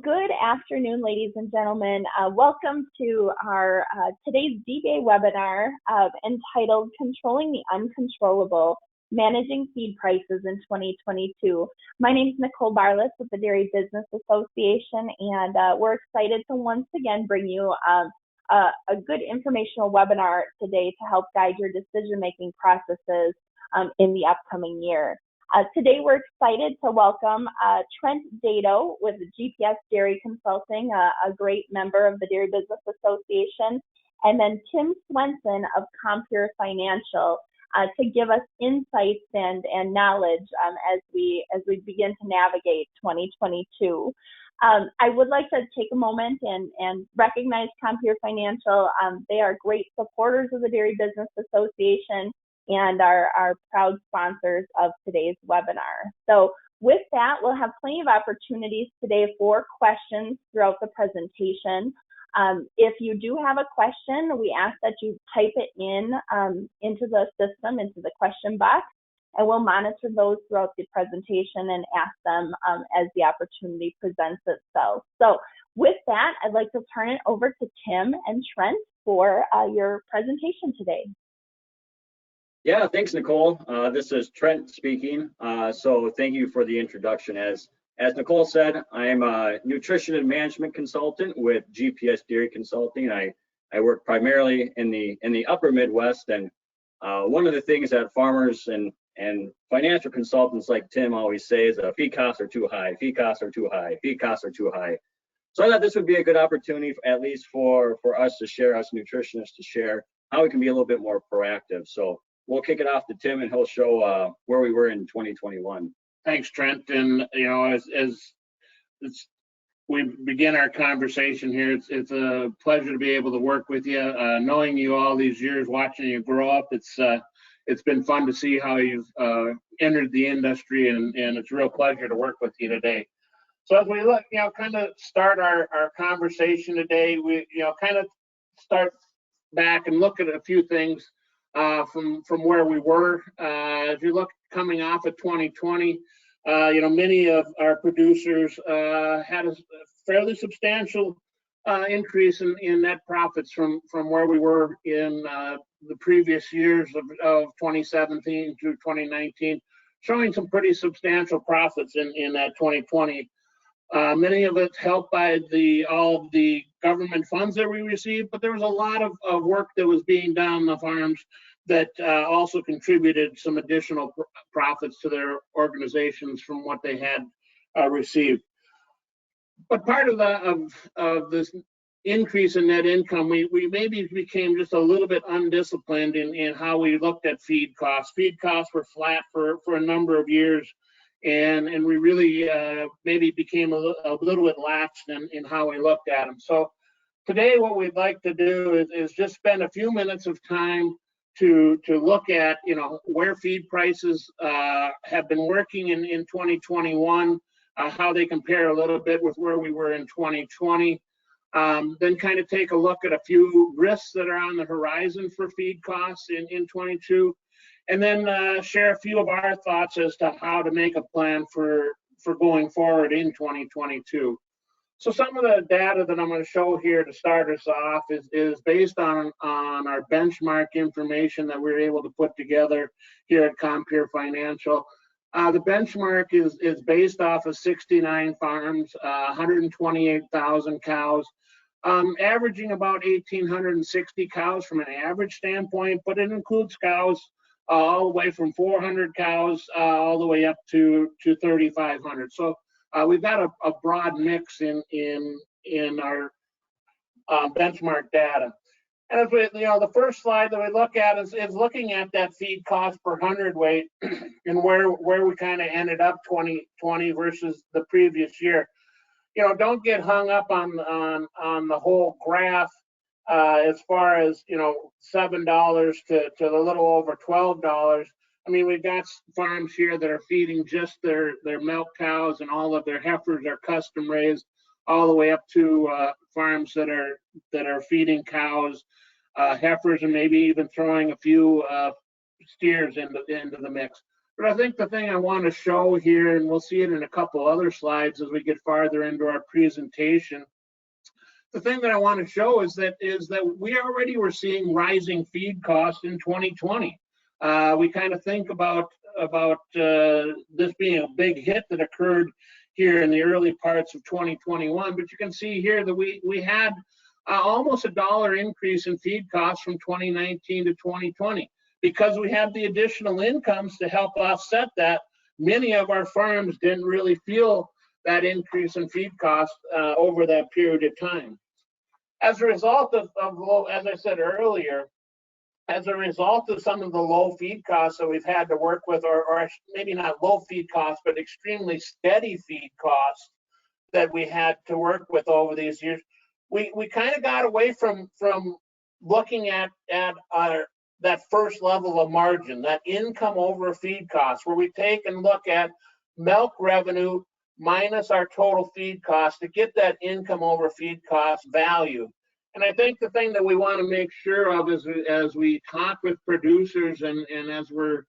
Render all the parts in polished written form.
good afternoon, ladies and gentlemen. Welcome to our today's DBA webinar entitled Controlling the Uncontrollable, Managing Feed Prices in 2022. My name is Nicole Barless with the Dairy Business Association, and we're excited to once again bring you a good informational webinar today to help guide your decision-making processes in the upcoming year. Today we're excited to welcome Trent Dado with GPS Dairy Consulting, a great member of the Dairy Business Association, and then Tim Swenson of Compeer Financial to give us insights and knowledge as we begin to navigate 2022. I would like to take a moment and recognize Compeer Financial. They are great supporters of the Dairy Business Association and are proud sponsors of today's webinar. So with that, we'll have plenty of opportunities today for questions throughout the presentation. If you do have a question, we ask that you type it into the system, into the question box, and we'll monitor those throughout the presentation and ask them as the opportunity presents itself. So with that, I'd like to turn it over to Tim and Trent for your presentation today. Yeah, thanks, Nicole. This is Trent speaking. So thank you for the introduction. As Nicole said, I'm a nutrition and management consultant with GPS Dairy Consulting. I work primarily in the upper Midwest, and one of the things that farmers and financial consultants like Tim always say is feed costs are too high, feed costs are too high, feed costs are too high. So I thought this would be a good opportunity, at least for us to share, us nutritionists to share how we can be a little bit more proactive. So we'll kick it off to Tim, and he'll show where we were in 2021. Thanks, Trent. And as we begin our conversation here, it's a pleasure to be able to work with you. Knowing you all these years, watching you grow up, it's been fun to see how you've entered the industry, and it's a real pleasure to work with you today. So as we look, kind of start our conversation today, we kind of start back and look at a few things. From where we were. If you look coming off of 2020, many of our producers had a fairly substantial increase in net profits from where we were in the previous years of 2017 through 2019, showing some pretty substantial profits in that 2020. Many of it helped by all of the government funds that we received, but there was a lot of work that was being done on the farms that also contributed some additional profits to their organizations from what they had received. But part of this increase in net income, we maybe became just a little bit undisciplined in how we looked at feed costs. Feed costs were flat for a number of years, and we really maybe became a little bit lax in how we looked at them. So today what we'd like to do is just spend a few minutes of time to look at where feed prices have been working in 2021, how they compare a little bit with where we were in 2020, then kind of take a look at a few risks that are on the horizon for feed costs in 22, and then share a few of our thoughts as to how to make a plan for going forward in 2022. So some of the data that I'm going to show here to start us off is based on our benchmark information that we're able to put together here at Compeer Financial. The benchmark is based off of 69 farms, 128,000 cows, averaging about 1,860 cows from an average standpoint, but it includes cows all the way from 400 cows all the way up to 3,500. So we've got a broad mix in our benchmark data. And as we, the first slide that we look at is looking at that feed cost per hundredweight and where we kind of ended up 2020 versus the previous year. Don't get hung up on the whole graph as far as $7 to a little over $12. I mean, we've got farms here that are feeding just their milk cows, and all of their heifers are custom raised, all the way up to farms that are feeding cows, heifers, and maybe even throwing a few steers into the mix. But I think the thing I want to show here, and we'll see it in a couple other slides as we get farther into our presentation, the thing that I want to show is that we already were seeing rising feed costs in 2020. We kind of think about this being a big hit that occurred here in the early parts of 2021, but you can see here that we had almost $1 increase in feed costs from 2019 to 2020. Because we had the additional incomes to help offset that, many of our farms didn't really feel that increase in feed costs over that period of time. As a result of low, as I said earlier, as a result of some of the low feed costs that we've had to work with, or maybe not low feed costs, but extremely steady feed costs that we had to work with over these years, we kind of got away from looking at that first level of margin, that income over feed costs, where we take and look at milk revenue minus our total feed cost to get that income over feed cost value. And I think the thing that we want to make sure of is as we talk with producers and as we're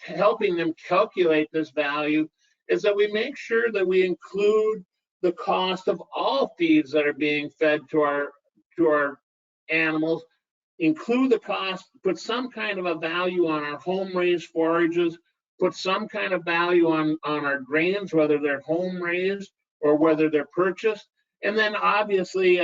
helping them calculate this value, is that we make sure that we include the cost of all feeds that are being fed to our animals, include the cost, put some kind of a value on our home-raised forages, put some kind of value on our grains, whether they're home-raised or whether they're purchased. And then obviously,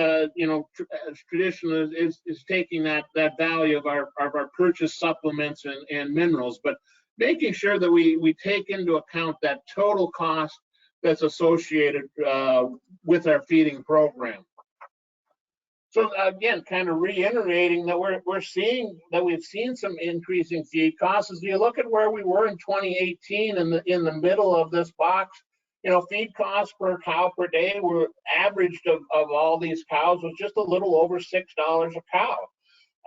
tradition is taking that value of our purchased supplements and minerals, but making sure that we take into account that total cost that's associated with our feeding program. So again, kind of reiterating that we've seen some increasing feed costs. As you look at where we were in 2018 in the middle of this box, feed costs per cow per day were averaged of all these cows was just a little over $6 a cow.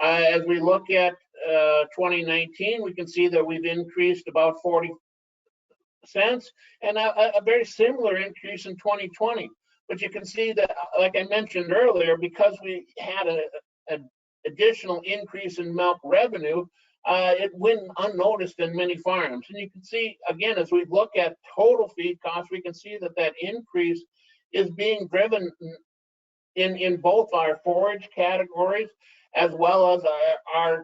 As we look at 2019, we can see that we've increased about 40 cents and a very similar increase in 2020. But you can see that, like I mentioned earlier, because we had an additional increase in milk revenue, it went unnoticed in many farms. And you can see, again, as we look at total feed costs, we can see that increase is being driven in both our forage categories as well as our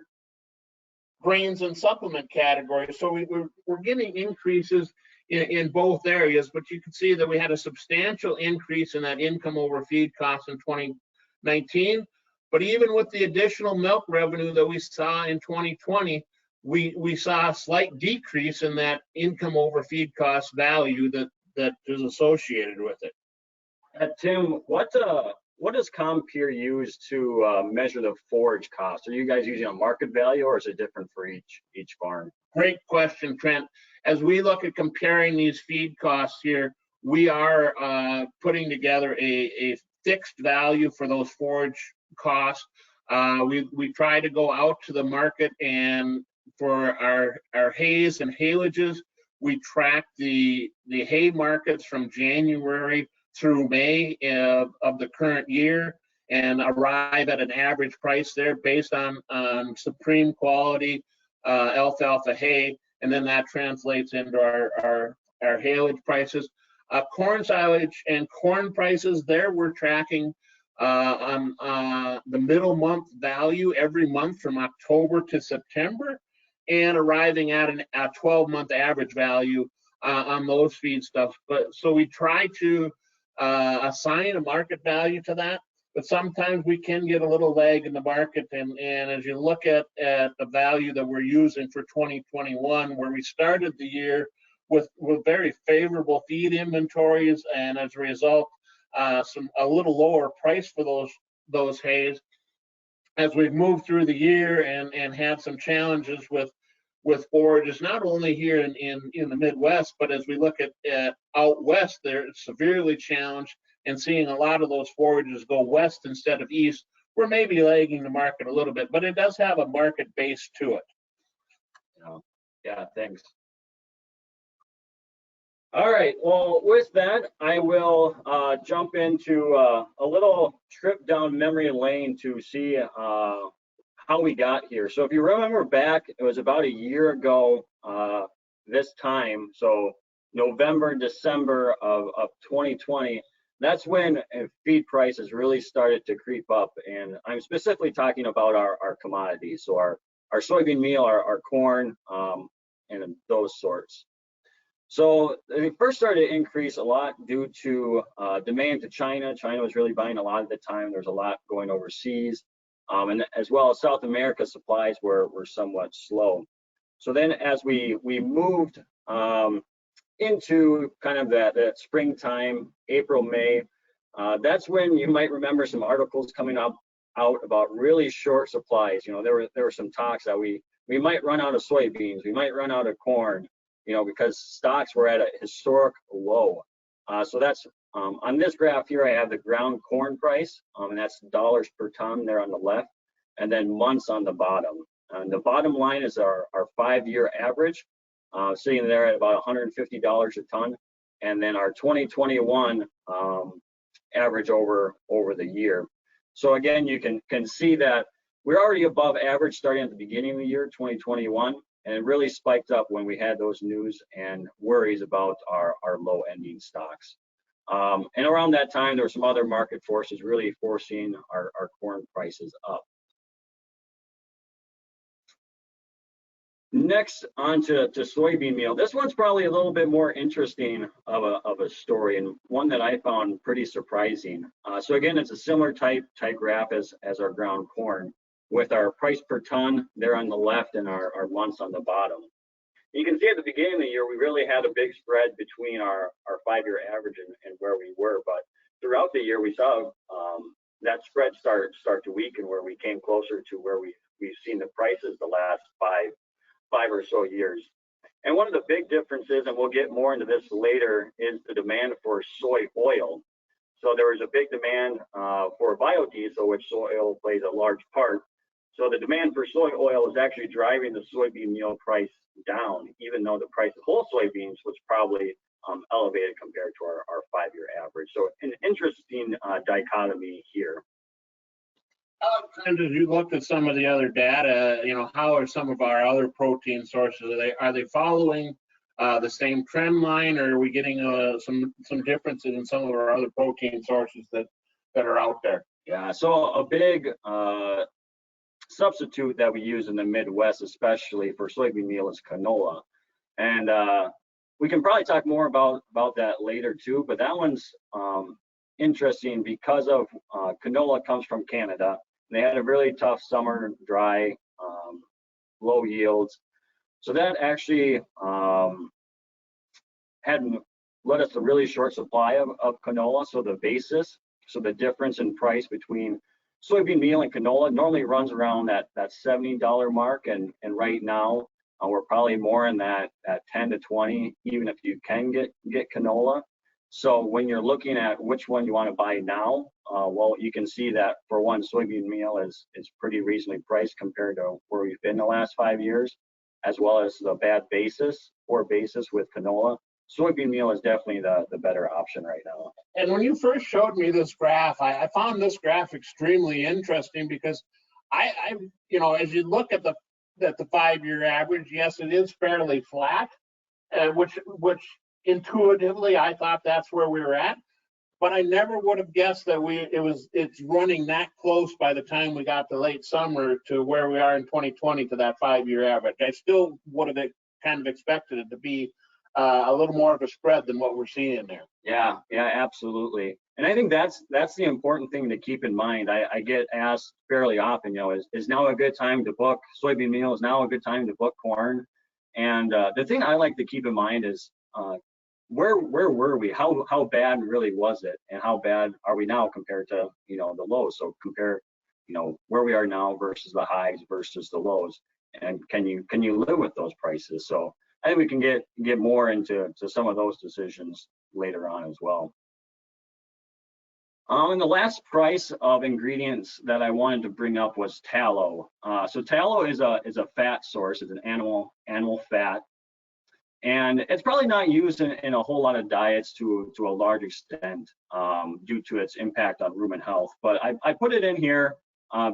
grains and supplement categories. So we're getting increases in both areas, but you can see that we had a substantial increase in that income over feed costs in 2019. But even with the additional milk revenue that we saw in 2020, we saw a slight decrease in that income over feed cost value that is associated with it. Tim, what does Compeer use to measure the forage cost? Are you guys using a market value, or is it different for each farm? Great question, Trent. As we look at comparing these feed costs here, we are putting together a fixed value for those forage costs. We try to go out to the market, and for our hays and haylages, we track the hay markets from January through May of the current year and arrive at an average price there based on supreme quality alfalfa hay, and then that translates into our haylage prices. Corn silage and corn prices there, we're tracking on the middle month value every month from October to September, and arriving at a 12-month average value on those feedstuffs. But so we try to assign a market value to that, but sometimes we can get a little lag in the market. And as you look at the value that we're using for 2021, where we started the year with very favorable feed inventories, and as a result, a little lower price for those hays. As we've moved through the year and had some challenges with forages, not only here in the Midwest, but as we look at out west, they're severely challenged, and seeing a lot of those forages go west instead of east, we're maybe lagging the market a little bit, but it does have a market base to it. Yeah, thanks. All right, well, with that, I will jump into a little trip down memory lane to see how we got here. So if you remember back, it was about a year ago, this time, so November, December of 2020, that's when feed prices really started to creep up. And I'm specifically talking about our commodities, so our soybean meal, our corn, and those sorts. So they first started to increase a lot due to demand to China. China was really buying a lot at the time. There's a lot going overseas, and as well as South America supplies were somewhat slow. So then as we moved into kind of that springtime, April, May, that's when you might remember some articles coming out about really short supplies. You know, there were some talks that we might run out of soybeans, we might run out of corn, you know, because stocks were at a historic low. So that's on this graph here, I have the ground corn price, and that's dollars per ton there on the left, and then months on the bottom. And the bottom line is our 5-year average, sitting there at about $150 a ton, and then our 2021 average over the year. So again, you can see that we're already above average starting at the beginning of the year, 2021, and it really spiked up when we had those news and worries about our low ending stocks. And around that time, there were some other market forces really forcing our corn prices up. Next, on to soybean meal. This one's probably a little bit more interesting of a story, and one that I found pretty surprising. So again, it's a similar type graph as our ground corn, with our price per ton there on the left and our months on the bottom. You can see at the beginning of the year, we really had a big spread between our 5-year average and where we were, but throughout the year, we saw that spread start to weaken, where we came closer to where we've seen the prices the last five or so years. And one of the big differences, and we'll get more into this later, is the demand for soy oil. So there was a big demand for biodiesel, which soy oil plays a large part. So the demand for soy oil is actually driving the soybean meal price down, even though the price of whole soybeans was probably elevated compared to our 5-year average. So an interesting dichotomy here. And as you look at some of the other data, you know, how are some of our other protein sources? Are they following the same trend line, or are we getting some differences in some of our other protein sources that are out there? Yeah, so a big substitute that we use in the Midwest, especially for soybean meal, is canola, and we can probably talk more about that later too. But that one's interesting because of canola comes from Canada. They had a really tough summer, dry, low yields. So that actually had led us to a really short supply of canola. So the basis, so the difference in price between soybean meal and canola normally runs around that $70 mark. And right now, we're probably more in that 10 to 20, even if you can get canola. So when you're looking at which one you want to buy now, well, you can see that for one, soybean meal is pretty reasonably priced compared to where we've been the last 5 years, as well as the poor basis with canola. Soybean meal is definitely the better option right now. And when you first showed me this graph, I found this graph extremely interesting because I you know, as you look at the 5-year average, yes, it is fairly flat, which intuitively I thought that's where we were at, but I never would have guessed that it's running that close by the time we got to late summer to where we are in 2020 to that 5-year average. I still would have kind of expected it to be a little more of a spread than what we're seeing there. Yeah, absolutely. And I think that's the important thing to keep in mind. I get asked fairly often, you know, is now a good time to book soybean meal? Is now a good time to book corn? And the thing I like to keep in mind is where were we? How bad really was it? And how bad are we now compared to, you know, the lows? So compare, you know, where we are now versus the highs versus the lows. And can you live with those prices? So I think we can get more into some of those decisions later on as well. And the last price of ingredients that I wanted to bring up was tallow. So tallow is a fat source. It's an animal fat, and it's probably not used in a whole lot of diets to a large extent due to its impact on rumen health. But I put it in here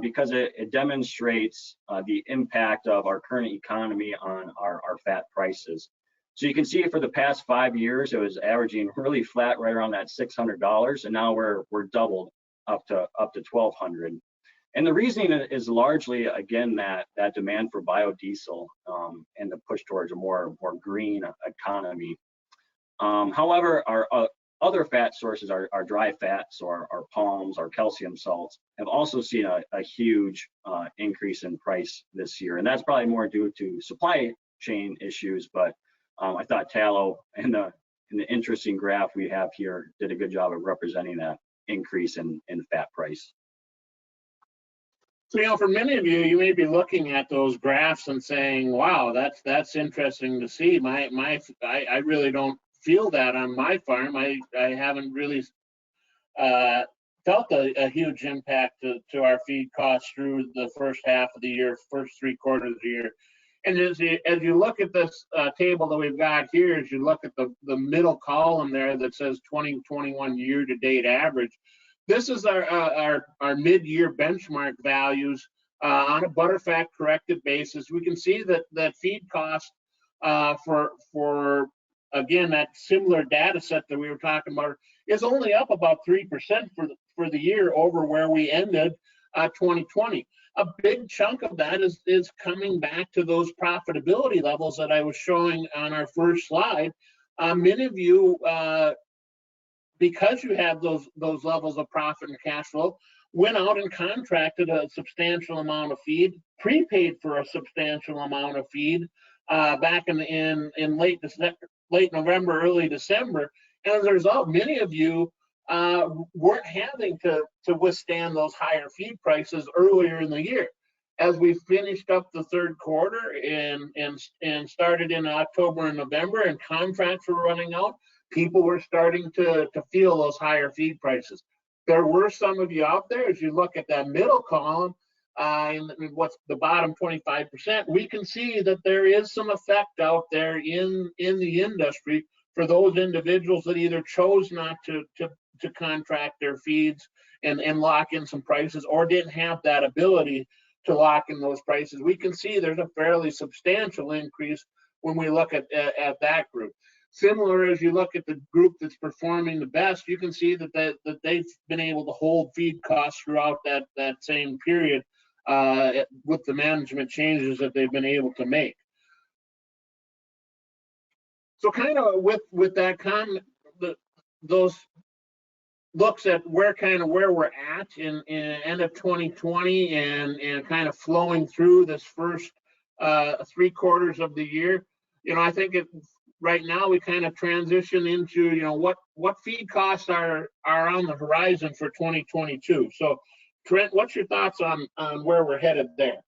because it demonstrates the impact of our current economy on our fat prices. So you can see for the past 5 years, it was averaging really flat right around that $600, and now we're doubled up to $1,200. And the reasoning is largely, again, that demand for biodiesel and the push towards a more green economy. However, our other fat sources, our dry fats, or our palms, our calcium salts, have also seen a huge increase in price this year. And that's probably more due to supply chain issues, but I thought tallow in the interesting graph we have here did a good job of representing that increase in fat price. So, for many of you, you may be looking at those graphs and saying, wow, that's interesting to see. I really don't feel that on my farm. I haven't really felt a huge impact to our feed costs through the first half of the year, first 3 quarters of the year. And as you look at this table that we've got here, as you look at the middle column there that says 2021 year-to-date average, this is our mid-year benchmark values on a butterfat corrected basis. We can see that feed cost for again, that similar data set that we were talking about is only up about 3% for the year over where we ended 2020. A big chunk of that is coming back to those profitability levels that I was showing on our first slide. Many of you, because you have those levels of profit and cash flow, went out and contracted a substantial amount of feed, prepaid for a substantial amount of feed back in late November, early December. And as a result, many of you weren't having to withstand those higher feed prices earlier in the year. As we finished up the 3rd quarter and started in October and November, and contracts were running out, people were starting to feel those higher feed prices. There were some of you out there, as you look at that middle column, and what's the bottom 25%, we can see that there is some effect out there in the industry for those individuals that either chose not to contract their feeds and lock in some prices, or didn't have that ability to lock in those prices. We can see there's a fairly substantial increase when we look at that group. Similar, as you look at the group that's performing the best, you can see that they've been able to hold feed costs throughout that same period with the management changes that they've been able to make. So kind of with that comment, those looks at where we're at in end of 2020 and kind of flowing through this first 3 quarters of the year. I think right now we kind of transition into what feed costs are on the horizon for 2022. So Trent, what's your thoughts on where we're headed there?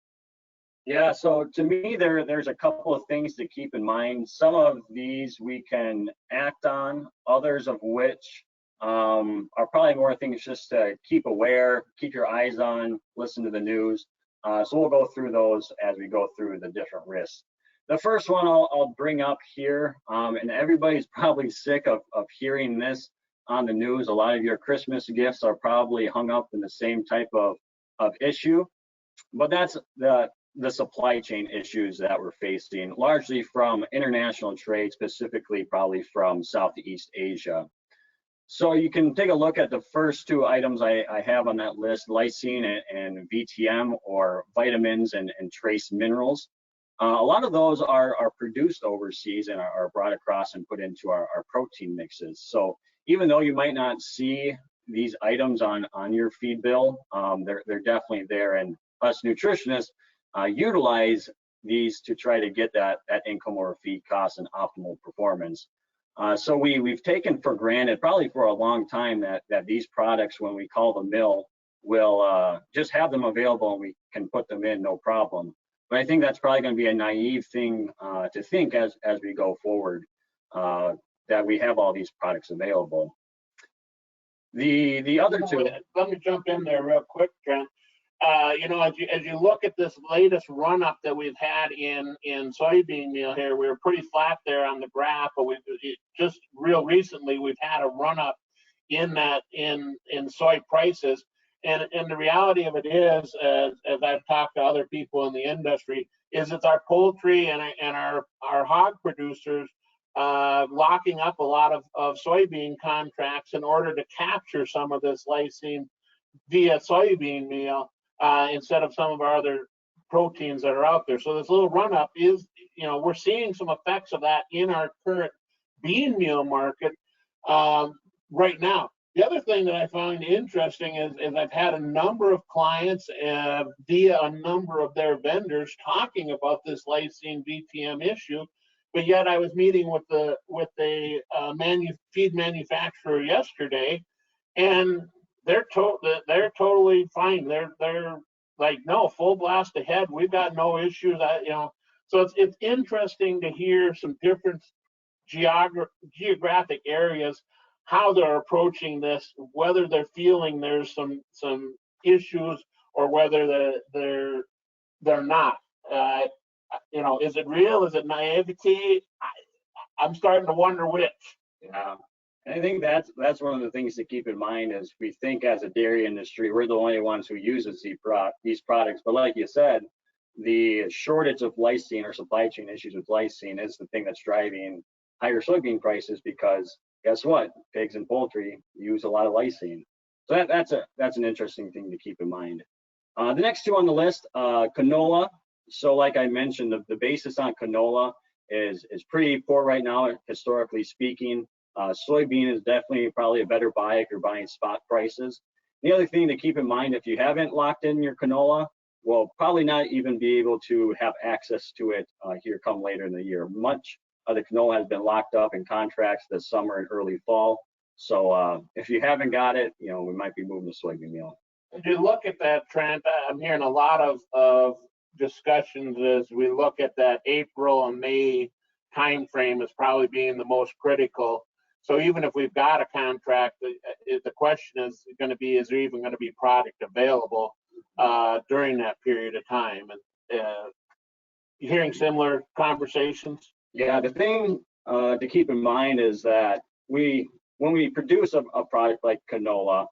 Yeah, so to me, there's a couple of things to keep in mind. Some of these we can act on, others of which are probably more things just to keep aware, keep your eyes on, listen to the news. So we'll go through those as we go through the different risks. The first one I'll bring up here, and everybody's probably sick of hearing this on the news. A lot of your Christmas gifts are probably hung up in the same type of issue, but that's the supply chain issues that we're facing, largely from international trade, specifically probably from Southeast Asia. So you can take a look at the first 2 items I have on that list, lysine and VTM, or vitamins and trace minerals. A lot of those are produced overseas and are brought across and put into our protein mixes. So even though you might not see these items on your feed bill, they're definitely there, and us nutritionists utilize these to try to get that income over feed costs and optimal performance. So we've taken for granted, probably for a long time, that these products, when we call the mill, will just have them available and we can put them in no problem. But I think that's probably going to be a naive thing to think as we go forward, that we have all these products available. The other 2. Let me jump in there real quick, Trent. As you look at this latest run up that we've had in soybean meal here, we were pretty flat there on the graph, but just real recently we've had a run up in soy prices. And the reality of it is, as I've talked to other people in the industry, is it's our poultry and our hog producers locking up a lot of soybean contracts in order to capture some of this lysine via soybean meal instead of some of our other proteins that are out there. So this little run up is, we're seeing some effects of that in our current bean meal market right now. The other thing that I find interesting is I've had a number of clients via a number of their vendors talking about this lysine VTM issue, but yet I was meeting with the feed manufacturer yesterday, and they're totally fine. They're like, no, full blast ahead. We've got no issues. So it's interesting to hear some different geographic areas, how they're approaching this, whether they're feeling there's some issues or whether they're not. Is it real? Is it naivety? I'm starting to wonder which. Yeah, and I think that's one of the things to keep in mind is we think as a dairy industry we're the only ones who uses these products, but like you said, the shortage of lysine or supply chain issues with lysine is the thing that's driving higher soybean prices, because guess what? Pigs and poultry use a lot of lysine. So that's an interesting thing to keep in mind. The next two on the list, canola. So like I mentioned, the basis on canola is pretty poor right now, historically speaking. Soybean is definitely probably a better buy if you're buying spot prices. The other thing to keep in mind, if you haven't locked in your canola, we'll probably not even be able to have access to it here come later in the year. Much of the canola has been locked up in contracts this summer and early fall. So if you haven't got it, we might be moving to soybean meal. If you look at that, Trent, I'm hearing a lot of discussions as we look at that April and May time frame as probably being the most critical. So even if we've got a contract, the question is going to be, is there even going to be product available during that period of time? And you hearing similar conversations? Yeah, the thing to keep in mind is that when we produce a product like canola,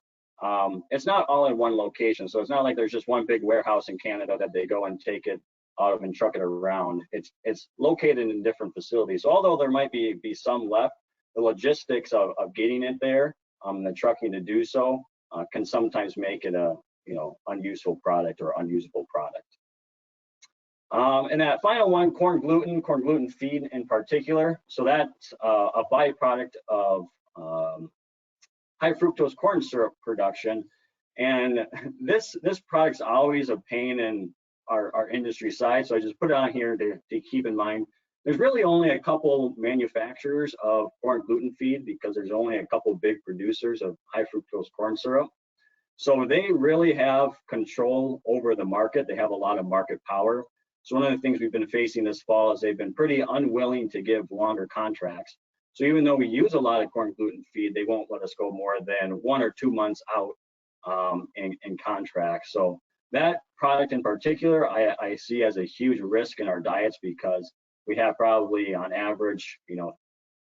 it's not all in one location. So it's not like there's just one big warehouse in Canada that they go and take it out of and truck it around. It's located in different facilities. So although there might be some left, the logistics of getting it there, the trucking to do so, can sometimes make it a unuseful product or unusable product. And that final one, corn gluten feed in particular. So that's a byproduct of high fructose corn syrup production. And this product's always a pain in our industry side. So I just put it on here to keep in mind. There's really only a couple manufacturers of corn gluten feed because there's only a couple big producers of high fructose corn syrup. So they really have control over the market. They have a lot of market power. So one of the things we've been facing this fall is they've been pretty unwilling to give longer contracts. So even though we use a lot of corn gluten feed, they won't let us go more than 1 or 2 months out in contracts. So that product in particular, I see as a huge risk in our diets because we have probably on average,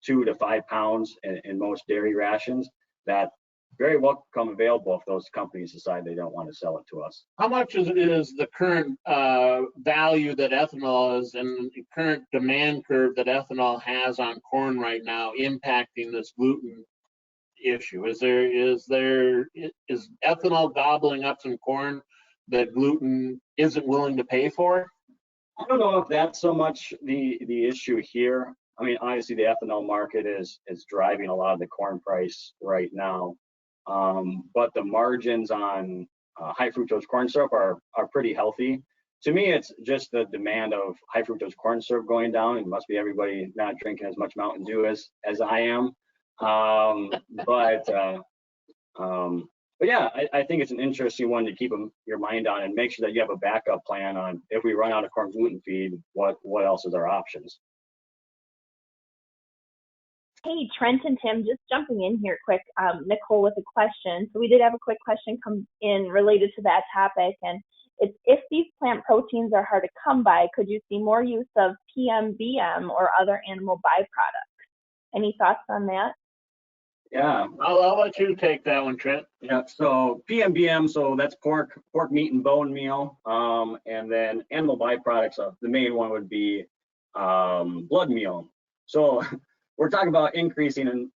2 to 5 pounds in most dairy rations that very well become available if those companies decide they don't want to sell it to us. How much is the current value that ethanol is and the current demand curve that ethanol has on corn right now impacting this gluten issue? Is ethanol gobbling up some corn that gluten isn't willing to pay for? I don't know if that's so much the issue here. I mean, obviously the ethanol market is driving a lot of the corn price right now. But the margins on high fructose corn syrup are pretty healthy. To me, it's just the demand of high fructose corn syrup going down. It must be everybody not drinking as much Mountain Dew as I am. But yeah, I think it's an interesting one to keep your mind on and make sure that you have a backup plan on if we run out of corn gluten feed, what else is our options. Hey, Trent and Tim, just jumping in here quick. Nicole with a question. So we did have a quick question come in related to that topic, and it's if these plant proteins are hard to come by, could you see more use of PMBM or other animal byproducts? Any thoughts on that? Yeah, I'll let you take that one, Trent. Yeah, so PMBM, so that's pork meat and bone meal, and then animal byproducts. The main one would be blood meal. So we're talking about increases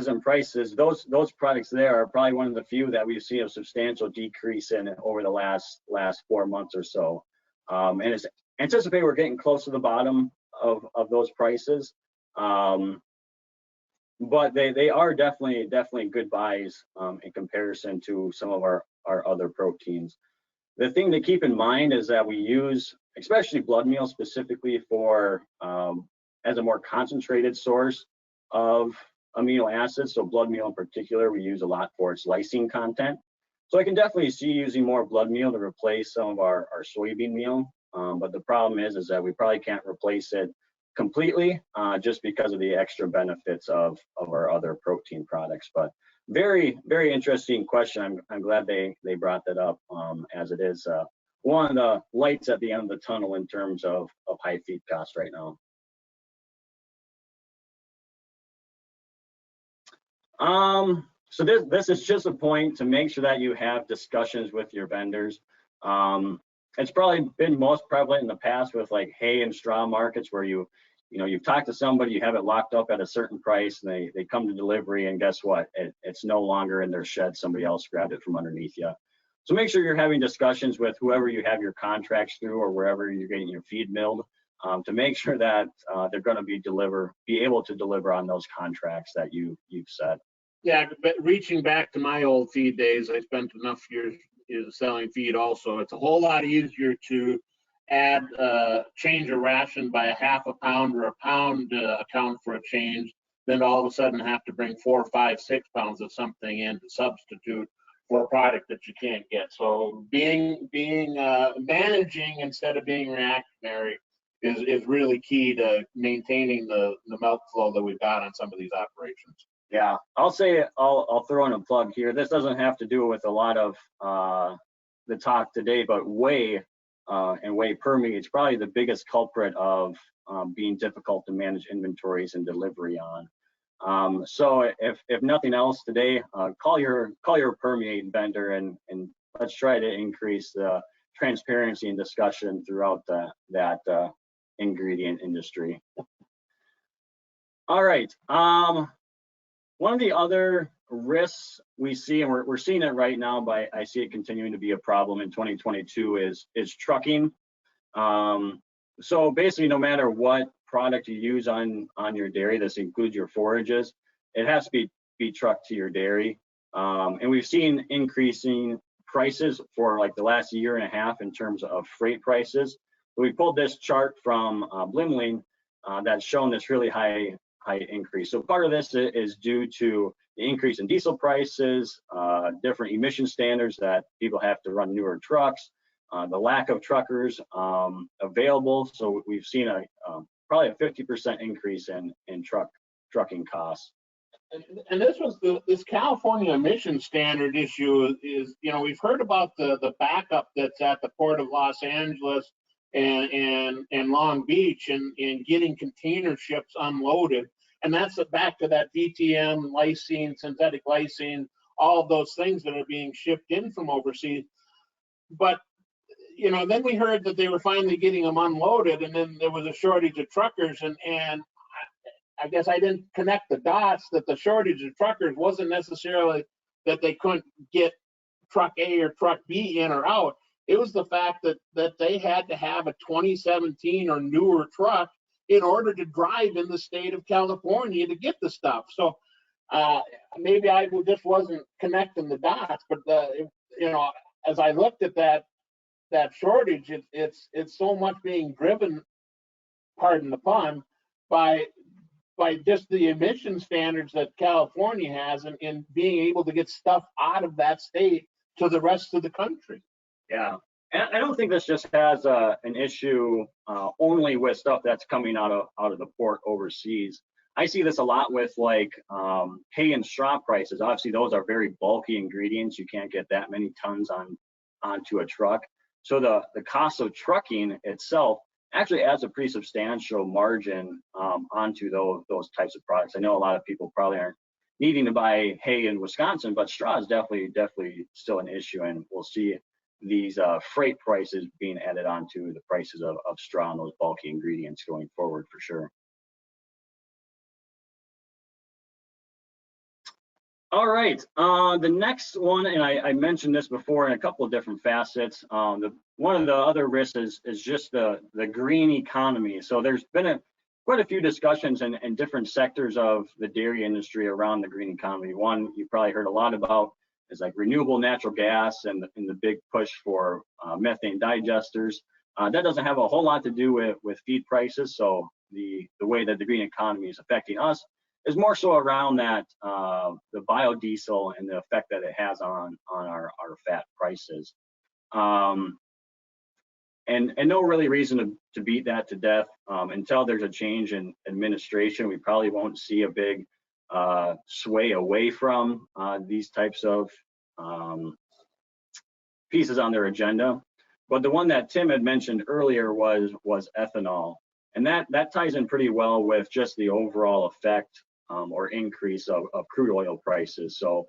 in prices. Those products there are probably one of the few that we've seen a substantial decrease in over the last 4 months or so. And it's anticipated we're getting close to the bottom of those prices. But they are definitely good buys in comparison to some of our other proteins. The thing to keep in mind is that we use, especially blood meal specifically for as a more concentrated source of amino acids. So blood meal in particular, we use a lot for its lysine content. So I can definitely see using more blood meal to replace some of our soybean meal. But the problem is that we probably can't replace it completely just because of the extra benefits of our other protein products. But very interesting question. I'm glad they brought that up, as it is one of the lights at the end of the tunnel in terms of high feed costs right now. So this is just a point to make sure that you have discussions with your vendors. It's probably been most prevalent in the past with like hay and straw markets where you've talked to somebody, you have it locked up at a certain price, and they come to delivery, and guess what? It's no longer in their shed. Somebody else grabbed it from underneath you. So make sure you're having discussions with whoever you have your contracts through or wherever you're getting your feed milled to make sure that they're going to be able to deliver on those contracts that you've set. Yeah, but reaching back to my old feed days, I spent enough years selling feed also. It's a whole lot easier to change a ration by a half a pound or a pound account for a change than to all of a sudden have to bring 4, 5, 6 pounds of something in to substitute for a product that you can't get. So being managing instead of being reactionary is really key to maintaining the milk flow that we've got on some of these operations. Yeah, I'll throw in a plug here. This doesn't have to do with a lot of the talk today, but whey and whey permeates probably the biggest culprit of being difficult to manage inventories and delivery on. So if nothing else today, call your permeate vendor and let's try to increase the transparency and discussion throughout that ingredient industry. All right. One of the other risks we see, and we're seeing it right now, but I see it continuing to be a problem in 2022, is trucking. So basically, no matter what product you use on your dairy, this includes your forages, it has to be trucked to your dairy. And we've seen increasing prices for like the last year and a half in terms of freight prices. So we pulled this chart from Blimling that's shown this really high increase. So part of this is due to the increase in diesel prices, different emission standards that people have to run newer trucks, the lack of truckers available. So we've seen probably a 50% increase in trucking costs. And this California emission standard issue is, we've heard about the backup that's at the Port of Los Angeles and Long Beach and getting container ships unloaded. And that's back to that DTM, lysine, synthetic lysine, all of those things that are being shipped in from overseas. But, then we heard that they were finally getting them unloaded, and then there was a shortage of truckers. And I guess I didn't connect the dots that the shortage of truckers wasn't necessarily that they couldn't get truck A or truck B in or out. It was the fact that they had to have a 2017 or newer truck in order to drive in the state of California to get the stuff. So maybe I just wasn't connecting the dots, but as I looked at that shortage, it's so much being driven, pardon the pun, by just the emission standards that California has and being able to get stuff out of that state to the rest of the country. Yeah, and I don't think this just has an issue only with stuff that's coming out of the port overseas. I see this a lot with like hay and straw prices. Obviously, those are very bulky ingredients. You can't get that many tons onto a truck. So the cost of trucking itself actually adds a pretty substantial margin onto those types of products. I know a lot of people probably aren't needing to buy hay in Wisconsin, but straw is definitely still an issue, and we'll see these freight prices being added onto the prices of straw and those bulky ingredients going forward for sure. All right. The next one, and I mentioned this before in a couple of different facets. One of the other risks is just the green economy. So there's been quite a few discussions in different sectors of the dairy industry around the green economy. One you probably heard a lot about is like renewable natural gas and the big push for methane digesters. That doesn't have a whole lot to do with feed prices. So the way that the green economy is affecting us is more so around that the biodiesel and the effect that it has on our fat prices. And no really reason to beat that to death. Until there's a change in administration, we probably won't see a big sway away from these types of pieces on their agenda. But the one that Tim had mentioned earlier was ethanol. And that ties in pretty well with just the overall effect or increase of crude oil prices. So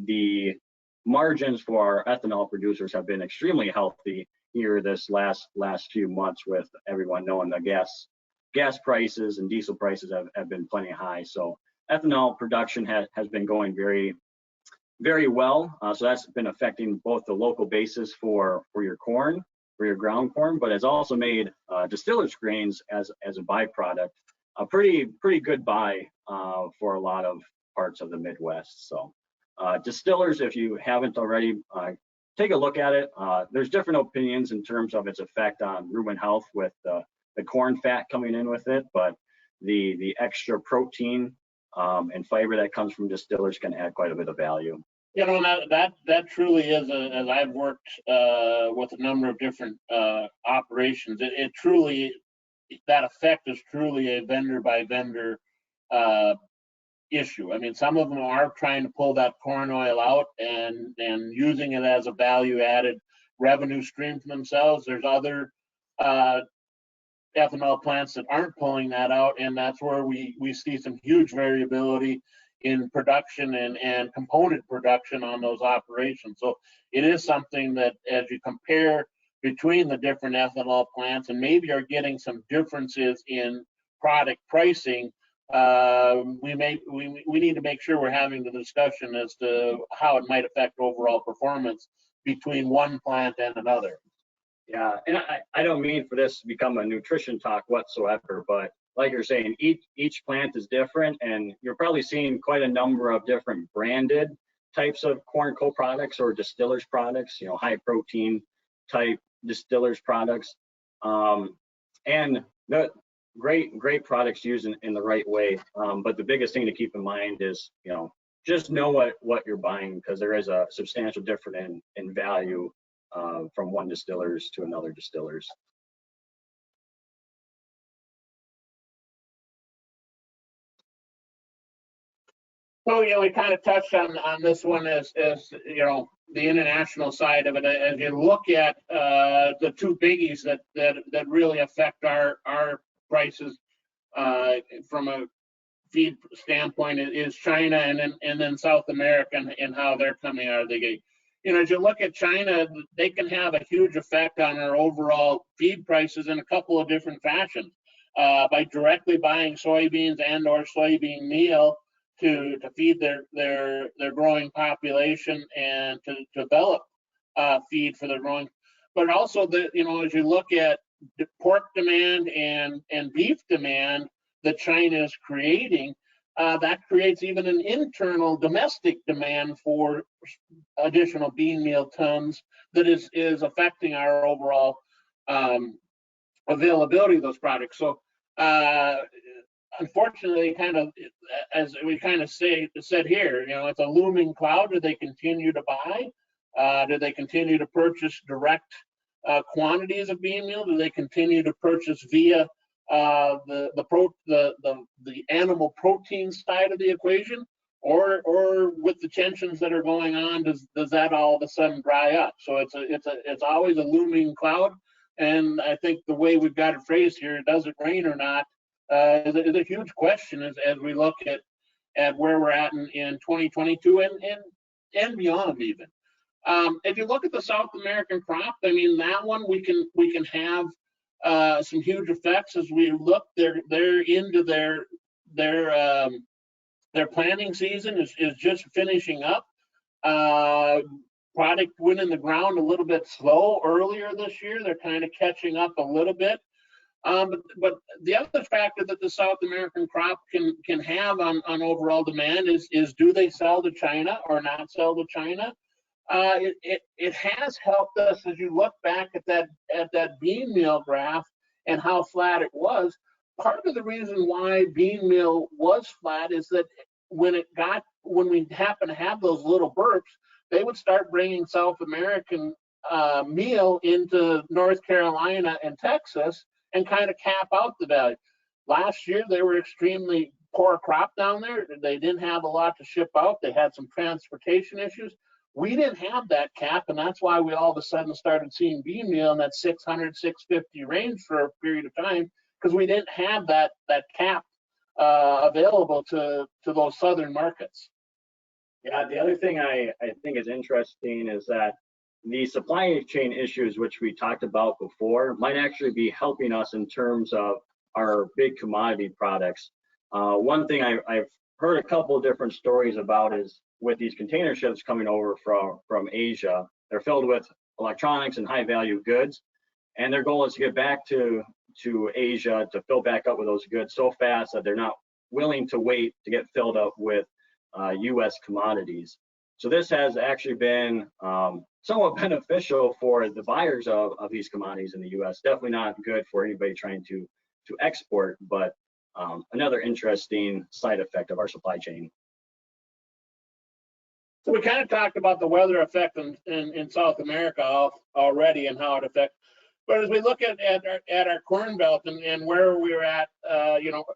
the margins for our ethanol producers have been extremely healthy here this last few months, with everyone knowing the gas prices and diesel prices have been plenty high. So ethanol production has been going very, very well. So that's been affecting both the local basis for your corn, for your ground corn, but has also made distillers grains as a byproduct a pretty good buy for a lot of parts of the Midwest. So distillers, if you haven't already, take a look at it. There's different opinions in terms of its effect on rumen health with the corn fat coming in with it, but the extra protein and fiber that comes from distillers can add quite a bit of value. You know, that truly is, as I've worked with a number of different operations, it truly, that effect is truly a vendor by vendor issue. I mean, some of them are trying to pull that corn oil out and using it as a value added revenue stream for themselves. There's other ethanol plants that aren't pulling that out, and that's where we see some huge variability in production and component production on those operations. So it is something that, as you compare between the different ethanol plants and maybe are getting some differences in product pricing, we need to make sure we're having the discussion as to how it might affect overall performance between one plant and another. Yeah, and I don't mean for this to become a nutrition talk whatsoever, but like you're saying, each plant is different, and you're probably seeing quite a number of different branded types of corn co-products or distillers products, you know, high protein type distillers products, and the great products used in the right way. But the biggest thing to keep in mind is, you know, just know what you're buying, because there is a substantial difference in value from one distillers to another distillers. So, you know, we kind of touched on this one as you know, the international side of it. As you look at the two biggies that really affect our prices from a feed standpoint is China and then South America and how they're coming out of the gate. You know, as you look at China, they can have a huge effect on our overall feed prices in a couple of different fashions. By directly buying soybeans and or soybean meal to feed their growing population and to develop feed for their growing, but also you know, as you look at the pork demand and beef demand that China is creating, that creates even an internal domestic demand for additional bean meal tons that is affecting our overall availability of those products. So unfortunately, kind of, as we kind of said here, you know, it's a looming cloud. Do they continue to buy? Do they continue to purchase direct quantities of bean meal? Do they continue to purchase via the animal protein side of the equation, or with the tensions that are going on, does that all of a sudden dry up? So it's always a looming cloud, and I think the way we've got it phrased here, does it rain or not, is a huge question as we look at where we're at in 2022 and beyond even. If you look at the South American crop, I mean, that one we can have some huge effects as we look. They're into their Their planting season is just finishing up. Product went in the ground a little bit slow earlier this year. They're kind of catching up a little bit. But the other factor that the South American crop can have on overall demand is do they sell to China or not sell to China? It has helped us as you look back at that bean meal graph and how flat it was. Part of the reason why bean meal was flat is that when we happen to have those little burps, they would start bringing South American meal into North Carolina and Texas and kind of cap out the value. Last year, they were extremely poor crop down there. They didn't have a lot to ship out. They had some transportation issues. We didn't have that cap, and that's why we all of a sudden started seeing bean meal in that 600, 650 range for a period of time, because we didn't have that cap available to those southern markets. Yeah, the other thing I think is interesting is that the supply chain issues, which we talked about before, might actually be helping us in terms of our big commodity products. One thing I've heard a couple of different stories about is with these container ships coming over from Asia, they're filled with electronics and high value goods. And their goal is to get back to Asia to fill back up with those goods so fast that they're not willing to wait to get filled up with US commodities. So this has actually been somewhat beneficial for the buyers of these commodities in the US. Definitely not good for anybody trying to export, but another interesting side effect of our supply chain. So we kind of talked about the weather effect in South America already and how it affects. But as we look at our corn belt and where we were at,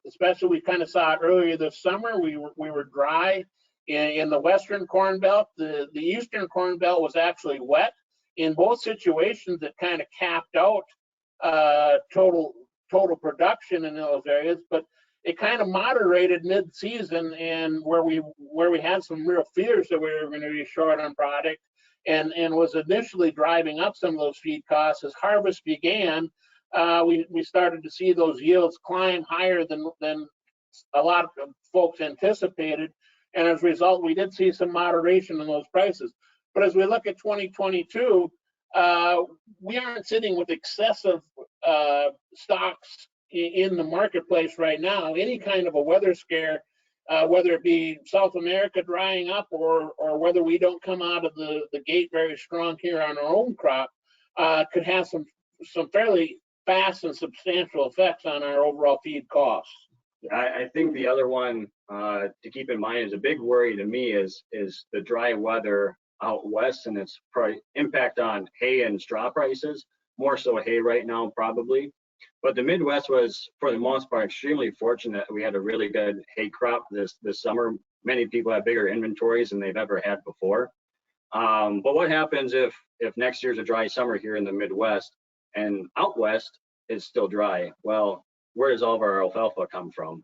especially we kind of saw it earlier this summer, we were dry in the western corn belt. The eastern corn belt was actually wet. In both situations, it kind of capped out total production in those areas, but it kind of moderated mid-season, and where we had some real fears that we were going to be short on product, and was initially driving up some of those feed costs. As harvest began, we started to see those yields climb higher than a lot of folks anticipated, and as a result, we did see some moderation in those prices. But as we look at 2022, we aren't sitting with excessive stocks in the marketplace right now. Any kind of a weather scare, whether it be South America drying up or whether we don't come out of the gate very strong here on our own crop, could have some fairly fast and substantial effects on our overall feed costs. I think the other one to keep in mind is a big worry to me is the dry weather out west and its impact on hay and straw prices, more so hay right now probably. But the Midwest was, for the most part, extremely fortunate. We had a really good hay crop this summer. Many people have bigger inventories than they've ever had before. But what happens if next year's a dry summer here in the Midwest and out west it's still dry? Well, where does all of our alfalfa come from?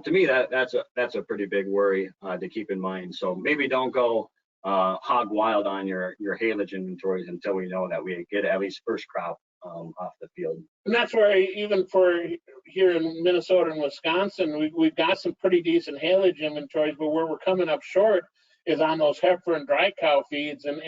To me, that's a pretty big worry to keep in mind. So maybe don't go hog wild on your haylage inventories until we know that we get at least first crop off the field. And that's where, even for here in Minnesota and Wisconsin, we've got some pretty decent haylage inventories, but where we're coming up short is on those heifer and dry cow feeds. And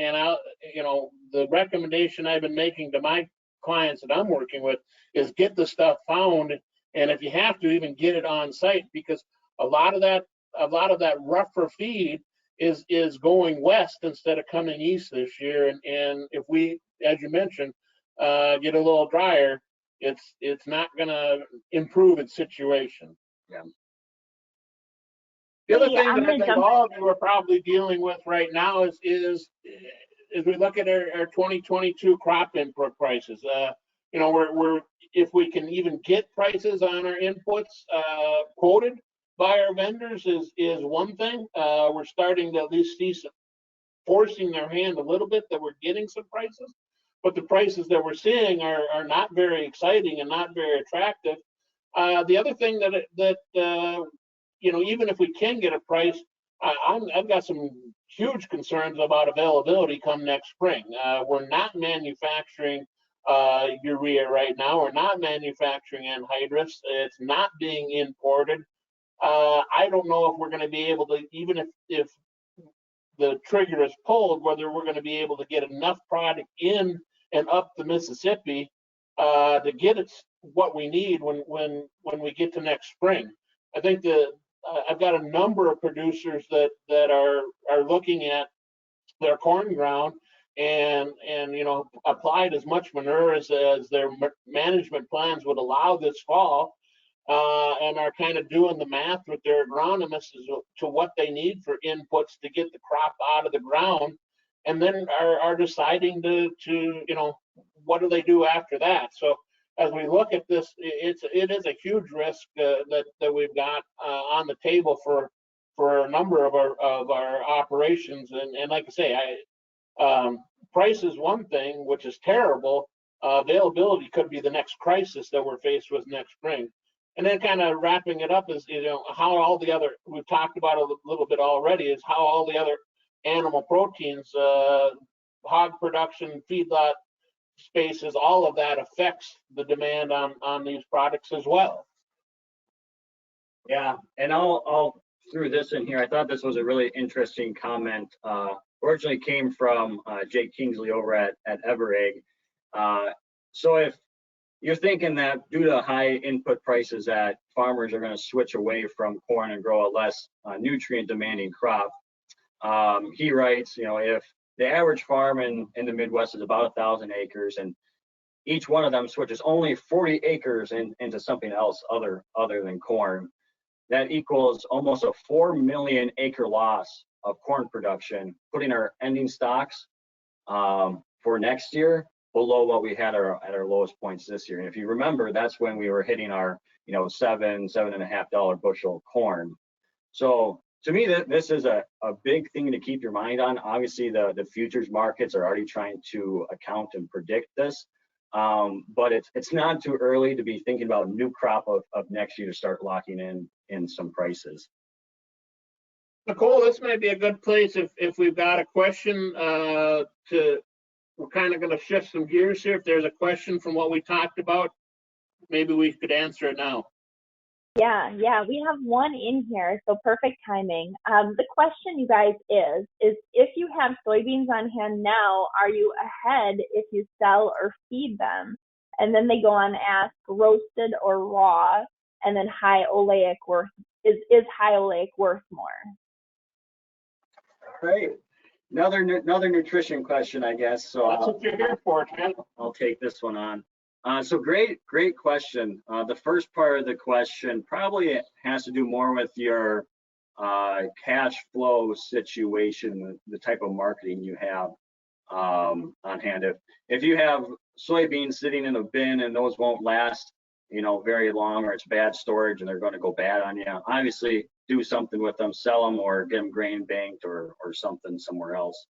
the recommendation I've been making to my clients that I'm working with is get the stuff found, and if you have to, even get it on site, because a lot of that rougher feed is going west instead of coming east this year. And if we, as you mentioned, get a little drier, it's not going to improve its situation. Yeah. The other thing that I think all of you are probably dealing with right now is we look at our 2022 crop input prices. We're if we can even get prices on our inputs quoted by our vendors is one thing. We're starting to at least see some forcing their hand a little bit that we're getting some prices. But the prices that we're seeing are not very exciting and not very attractive. The other thing that even if we can get a price, I've got some huge concerns about availability come next spring. We're not manufacturing urea right now. We're not manufacturing anhydrous. It's not being imported. I don't know if we're going to be able to, even if the trigger is pulled, whether we're going to be able to get enough product in and up the Mississippi to get it what we need when we get to next spring. I think I've got a number of producers that are looking at their corn ground and applied as much manure as their management plans would allow this fall, and are kind of doing the math with their agronomists as to what they need for inputs to get the crop out of the ground, and then are deciding to what do they do after that. So as we look at this, it is a huge risk that we've got on the table for a number of our operations. And like I say, price is one thing, which is terrible. Availability could be the next crisis that we're faced with next spring. And then kind of wrapping it up is, how all the other, we've talked about a little bit already, is how all the other animal proteins, hog production, feedlot spaces, all of that affects the demand on these products as well. Yeah, and I'll throw this in here. I thought this was a really interesting comment. Originally came from Jake Kingsley over at Everegg. So if you're thinking that due to high input prices that farmers are going to switch away from corn and grow a less nutrient demanding crop, he writes, if the average farm in the Midwest is about 1,000 acres and each one of them switches only 40 acres into something else other than corn, that equals almost a 4 million acre loss of corn production, putting our ending stocks for next year below what we had at our lowest points this year. And if you remember, that's when we were hitting our $7.5 bushel corn. So to me, this is a big thing to keep your mind on. Obviously, the futures markets are already trying to account and predict this, but it's not too early to be thinking about new crop of next year to start locking in some prices. Nicole, this might be a good place if we've got a question we're kind of going to shift some gears here. If there's a question from what we talked about, maybe we could answer it now. Yeah, we have one in here, so perfect timing. The question, you guys, is if you have soybeans on hand now, are you ahead if you sell or feed them? And then they go on to ask roasted or raw, and then high oleic is high oleic worth more? All right. Another nutrition question, I guess. So that's what you're here for, Trent. I'll take this one on. So great question. The first part of the question probably has to do more with your cash flow situation, the type of marketing you have on hand. If you have soybeans sitting in a bin and those won't last, very long, or it's bad storage and they're going to go bad on you, obviously do something with them, sell them, or get them grain banked or something somewhere else.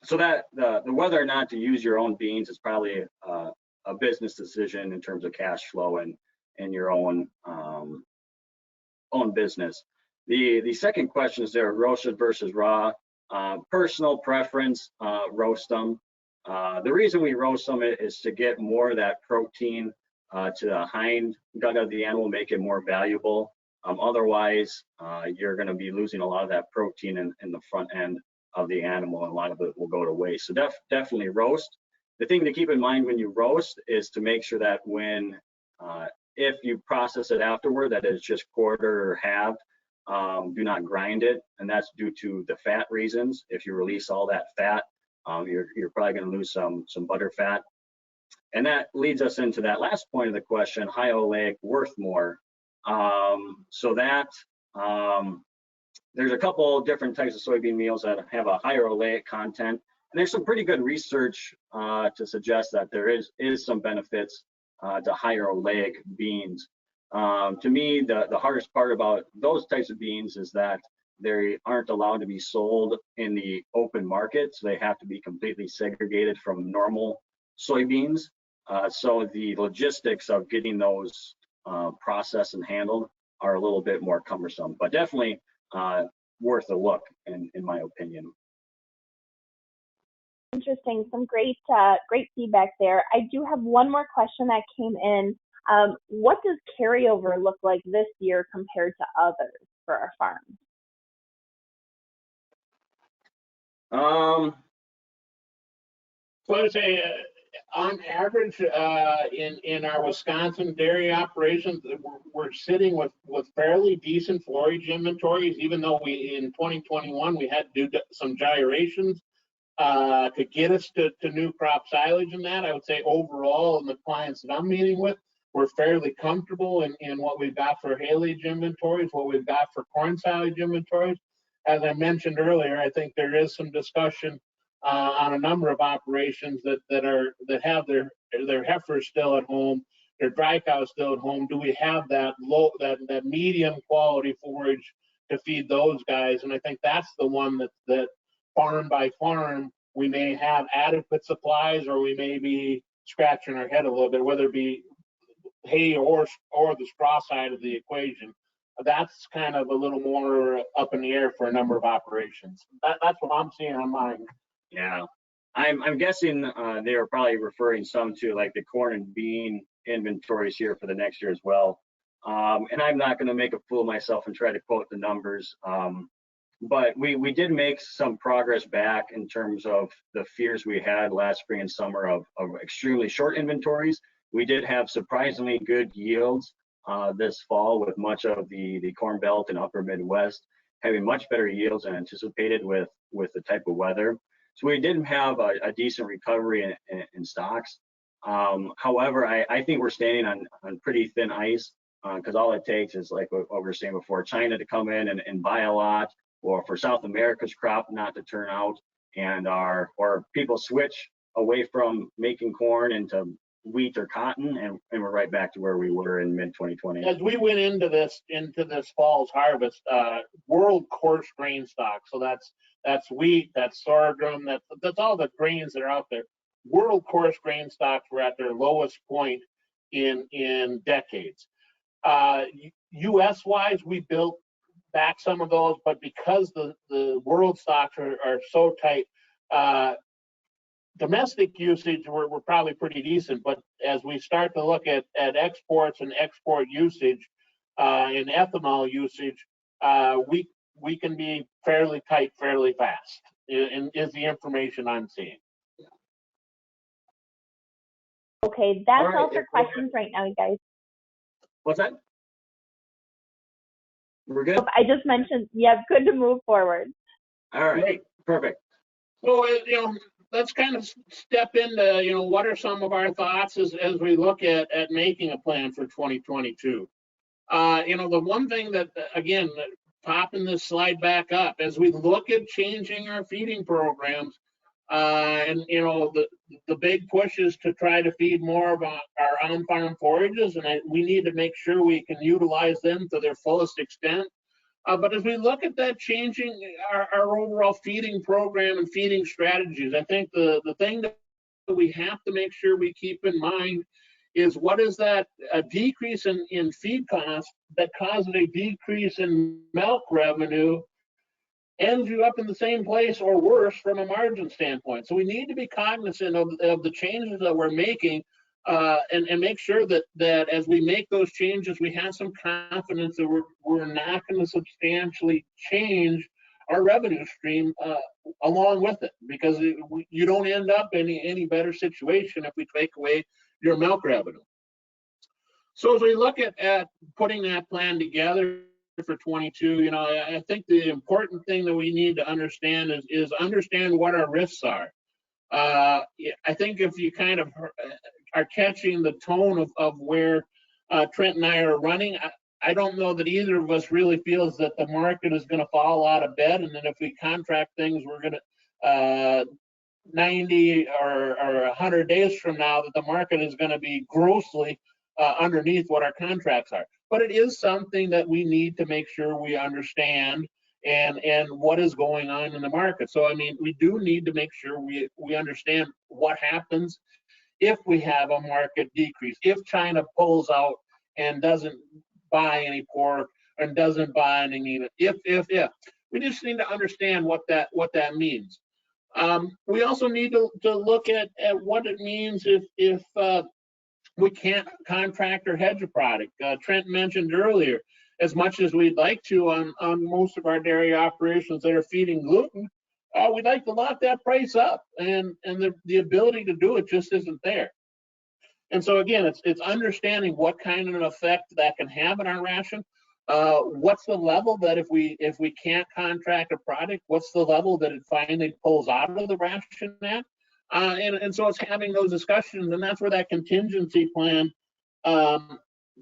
So that the whether or not to use your own beans is probably a business decision in terms of cash flow and your own business. The second question is there roasted versus raw. Personal preference, roast them. The reason we roast them is to get more of that protein to the hind gut of the animal, make it more valuable. Otherwise, you're going to be losing a lot of that protein in the front end of the animal, and a lot of it will go to waste. So definitely roast. The thing to keep in mind when you roast is to make sure that if you process it afterward, that it's just quarter or halved. Do not grind it, and that's due to the fat reasons. If you release all that fat, you're probably going to lose some butter fat. And that leads us into that last point of the question: high oleic worth more. So that there's a couple different types of soybean meals that have a higher oleic content, and there's some pretty good research to suggest that there is some benefits to higher oleic beans. To me, the hardest part about those types of beans is that they aren't allowed to be sold in the open market, so they have to be completely segregated from normal soybeans. So the logistics of getting those processed and handled are a little bit more cumbersome, but definitely worth a look in my opinion. Interesting, some great feedback there. I do have one more question that came in. What does carryover look like this year compared to others for our farms? So I would say, on average, in our Wisconsin dairy operations, we're sitting with fairly decent forage inventories, even though in 2021 we had to do some gyrations to get us to new crop silage and that. I would say overall, in the clients that I'm meeting with, we're fairly comfortable in what we've got for haylage inventories, what we've got for corn silage inventories. As I mentioned earlier, I think there is some discussion on a number of operations that have their heifers still at home, their dry cows still at home. Do we have that medium quality forage to feed those guys? And I think that's the one that farm by farm we may have adequate supplies, or we may be scratching our head a little bit, whether it be hay or the straw side of the equation. That's kind of a little more up in the air for a number of operations. That's what I'm seeing on mine. Yeah, I'm guessing they were probably referring some to like the corn and bean inventories here for the next year as well. And I'm not going to make a fool of myself and try to quote the numbers. But we did make some progress back in terms of the fears we had last spring and summer of extremely short inventories. We did have surprisingly good yields this fall, with much of the Corn Belt and Upper Midwest having much better yields than anticipated with the type of weather. So we did have a decent recovery in stocks. However, I think we're standing on pretty thin ice, because all it takes is, like what we were saying before, China to come in and buy a lot, or for South America's crop not to turn out, or people switch away from making corn into wheat or cotton, and we're right back to where we were in mid-2020. As we went into this fall's harvest, world coarse grain stock, so that's wheat, that's sorghum, that's all the grains that are out there. World coarse grain stocks were at their lowest point in decades. U.S. wise, we built back some of those, but because the world stocks are so tight, domestic usage we're probably pretty decent. But as we start to look at exports and export usage and ethanol usage, we can be fairly tight fairly fast, is the information I'm seeing. Okay, that's all for questions right now, you guys. What's that? We're good? I just mentioned, yeah, good to move forward. All right, Great. Perfect. So, let's kind of step into, what are some of our thoughts as we look at making a plan for 2022. The one thing that, again, popping this slide back up, as we look at changing our feeding programs, and the big push is to try to feed more of our on-farm forages, and we need to make sure we can utilize them to their fullest extent. But as we look at that, changing our overall feeding program and feeding strategies, I think the thing that we have to make sure we keep in mind is, what is that a decrease in feed costs that causes a decrease in milk revenue ends you up in the same place or worse from a margin standpoint. So we need to be cognizant of the changes that we're making, and make sure that as we make those changes, we have some confidence that we're not going to substantially change our revenue stream along with it, because you don't end up in any better situation if we take away your milk revenue. So as we look at putting that plan together for 22, I think the important thing that we need to understand is understand what our risks are. I think if you kind of are catching the tone of where Trent and I are running, I don't know that either of us really feels that the market is going to fall out of bed, and then if we contract things, we're going to 90 or 100 days from now, that the market is going to be grossly underneath what our contracts are. But it is something that we need to make sure we understand and what is going on in the market. So, we do need to make sure we understand what happens if we have a market decrease, if China pulls out and doesn't buy any pork and doesn't buy any, if. We just need to understand what that means. We also need to look at what it means if we can't contract or hedge a product. Trent mentioned earlier, as much as we'd like to on most of our dairy operations that are feeding gluten, we'd like to lock that price up, and the ability to do it just isn't there. And so again, it's understanding what kind of an effect that can have in our ration. What's the level that if we can't contract a product, what's the level that it finally pulls out of the ration at? And so it's having those discussions, and that's where that contingency plan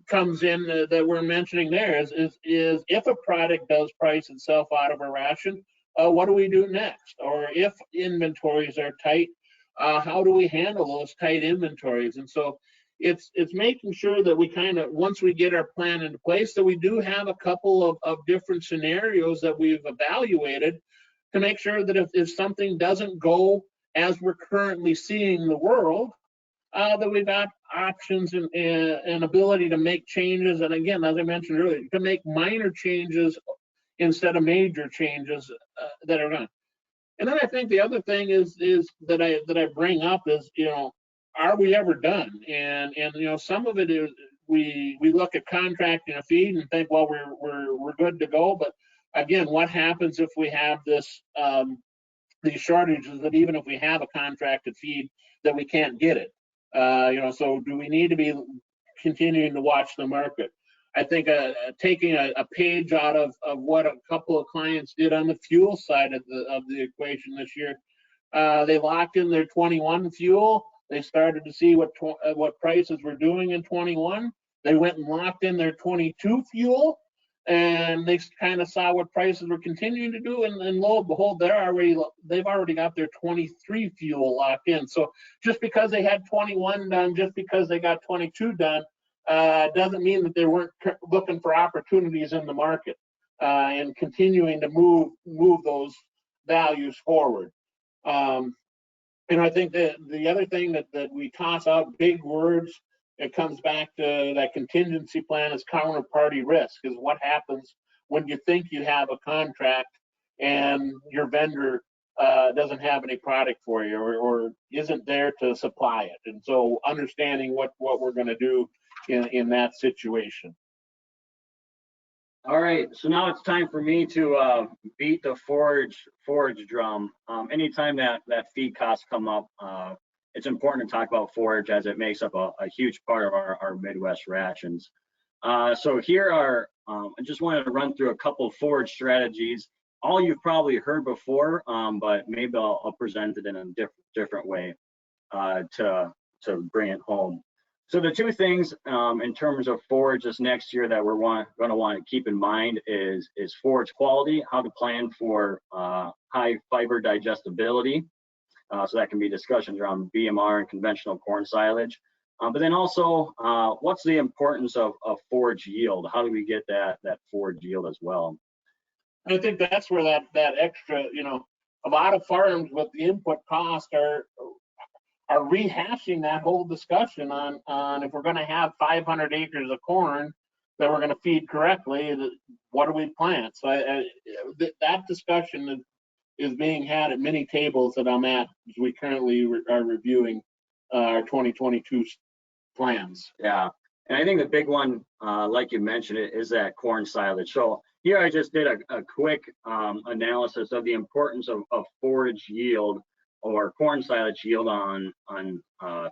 comes in that we're mentioning there is if a product does price itself out of a ration, what do we do next? Or if inventories are tight, how do we handle those tight inventories? And so it's making sure that we kind of, once we get our plan into place, that we do have a couple of different scenarios that we've evaluated to make sure that if something doesn't go as we're currently seeing the world, that we've got options and ability to make changes. And again, as I mentioned earlier, to make minor changes instead of major changes that are done. And then I think the other thing is that I bring up is, are we ever done? And some of it is we look at contracting a feed and think, well, we're good to go. But again, what happens if we have this these shortages, that even if we have a contracted feed, that we can't get it? So do we need to be continuing to watch the market? I think taking a page out of what a couple of clients did on the fuel side of the equation this year, they locked in their 21 fuel. They started to see what prices were doing in 21. They went and locked in their 22 fuel, and they kind of saw what prices were continuing to do, and lo and behold, they've already got their 23 fuel locked in. So just because they had 21 done, just because they got 22 done, doesn't mean that they weren't looking for opportunities in the market and continuing to move those values forward. I think that the other thing that we toss out big words, it comes back to that contingency plan, is counterparty risk. Is what happens when you think you have a contract and your vendor doesn't have any product for you or isn't there to supply it. And so understanding what we're going to do in that situation. All right, so now it's time for me to beat the forage drum. Anytime that feed costs come up, it's important to talk about forage, as it makes up a huge part of our Midwest rations. So here are, I just wanted to run through a couple of forage strategies. All you've probably heard before, but maybe I'll present it in a different way to bring it home. So the two things in terms of forage this next year that we're going to want to keep in mind is forage quality, how to plan for high fiber digestibility. So that can be discussions around BMR and conventional corn silage. But then also, what's the importance of forage yield? How do we get that forage yield as well? I think that's where that extra, a lot of farms with the input cost are rehashing that whole discussion on if we're going to have 500 acres of corn that we're going to feed correctly, what do we plant? So that discussion is being had at many tables that I'm at as we currently are reviewing our 2022 plans. Yeah, and I think the big one, like you mentioned, is that corn silage. So here I just did a quick analysis of the importance of forage yield or corn silage yield on